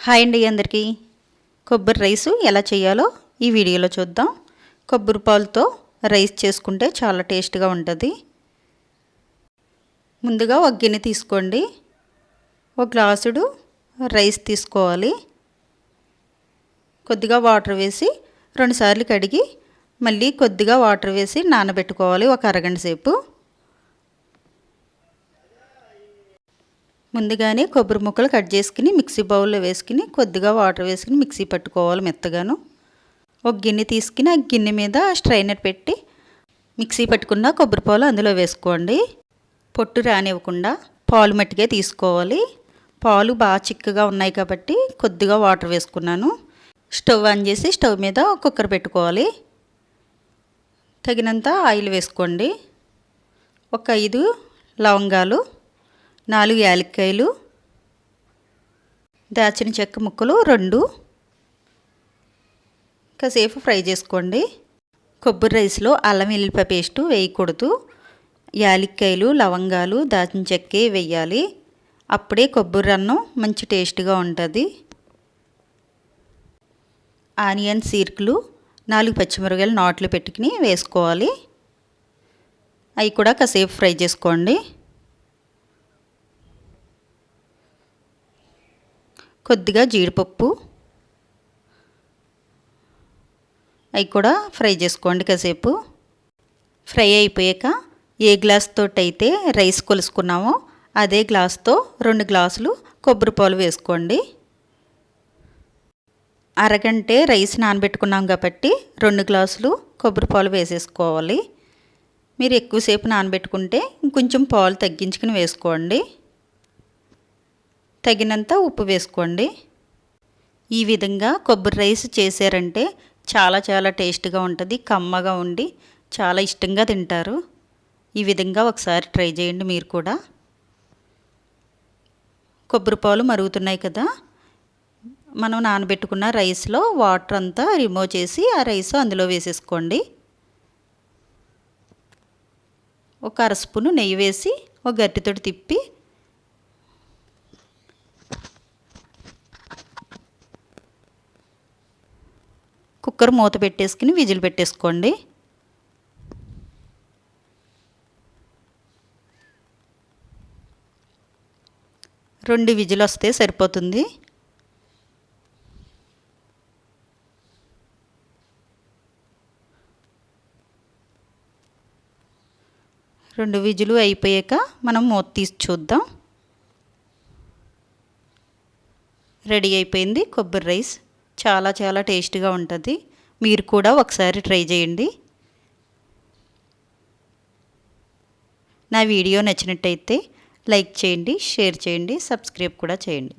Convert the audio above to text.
Hi అండి అందరికీ. కొబ్బరి రైసు ఎలా చేయాలో ఈ వీడియోలో చూద్దాం. కొబ్బరి పాలతో రైస్ చేసుకుంటే చాలా టేస్ట్గా ఉంటుంది. ముందుగా ఒక గిన్నె తీసుకోండి. ఒక గ్లాసుడు రైస్ తీసుకోవాలి. కొద్దిగా వాటర్ వేసి 2 సార్లు కడిగి మళ్ళీ కొద్దిగా వాటర్ వేసి నానబెట్టుకోవాలి ఒక అరగంట సేపు. ముందుగానే కొబ్బరి ముక్కలు కట్ చేసుకుని మిక్సీ బౌల్లో వేసుకుని కొద్దిగా వాటర్ వేసుకుని మిక్సీ పట్టుకోవాలి మెత్తగాను. ఒక గిన్నె తీసుకుని ఆ గిన్నె మీద స్ట్రైనర్ పెట్టి మిక్సీ పట్టుకున్న కొబ్బరి పాలు అందులో వేసుకోండి. పొట్టు రానివ్వకుండా పాలు మట్టిగా తీసుకోవాలి. పాలు బాగా చిక్కగా ఉన్నాయి కాబట్టి కొద్దిగా వాటర్ వేసుకున్నాను. స్టవ్ ఆన్ చేసి స్టవ్ మీద కుక్కర్ పెట్టుకోవాలి. తగినంత ఆయిల్ వేసుకోండి. ఒక 5 లవంగాలు, 4 యాలక్కాయలు, దాచిన చెక్క ముక్కలు 2 కాసేపు ఫ్రై చేసుకోండి. కొబ్బరి రైస్లో అల్లం వెల్లుల్లిపాయ పేస్టు వేయకూడదు. యాలక్కాయలు, లవంగాలు, దాచిన చెక్కే వేయాలి. అప్పుడే కొబ్బరి అన్నం మంచి టేస్ట్గా ఉంటుంది. ఆనియన్ సీర్కులు, 4 పచ్చిమిరపకాయలు నాట్లు పెట్టుకుని వేసుకోవాలి. అవి కూడా కాసేపు ఫ్రై చేసుకోండి. కొద్దిగా జీడిపప్పు అవి కూడా ఫ్రై చేసుకోండి కాసేపు. ఫ్రై అయిపోయాక ఏ గ్లాస్ తోటి అయితే రైస్ కొలుసుకున్నామో అదే గ్లాస్తో 2 గ్లాసులు కొబ్బరి పాలు వేసుకోండి. అరగంటే రైస్ నానబెట్టుకున్నాం కాబట్టి 2 గ్లాసులు కొబ్బరి పాలు వేసేసుకోవాలి. మీరు ఎక్కువసేపు నానబెట్టుకుంటే ఇంకొంచెం పాలు తగ్గించుకుని వేసుకోండి. తగినంత ఉప్పు వేసుకోండి. ఈ విధంగా కొబ్బరి రైస్ చేశారంటే చాలా టేస్ట్గా ఉంటుంది. కమ్మగా ఉండి చాలా ఇష్టంగా తింటారు. ఈ విధంగా ఒకసారి ట్రై చేయండి మీరు కూడా. కొబ్బరి పాలు మరుగుతున్నాయి కదా, మనం నానబెట్టుకున్న రైస్లో వాటర్ అంతా రిమూవ్ చేసి ఆ రైస్ అందులో వేసేసుకోండి. ఒక అర స్పూను నెయ్యి వేసి ఒక గరిటెతోటి తిప్పి కుక్కర్ మూత పెట్టేసుకుని విజిల్ పెట్టేసుకోండి. రెండు విజిల్ వస్తే సరిపోతుంది. రెండు విజిలు అయిపోయాక మనం మూత తీసి చూద్దాం. రెడీ అయిపోయింది కొబ్బరి రైస్. చాలా టేస్ట్గా ఉంటుంది. మీరు కూడా ఒకసారి ట్రై చేయండి. నా వీడియో నచ్చినట్టయితే లైక్ చేయండి, షేర్ చేయండి, సబ్స్క్రైబ్ కూడా చేయండి.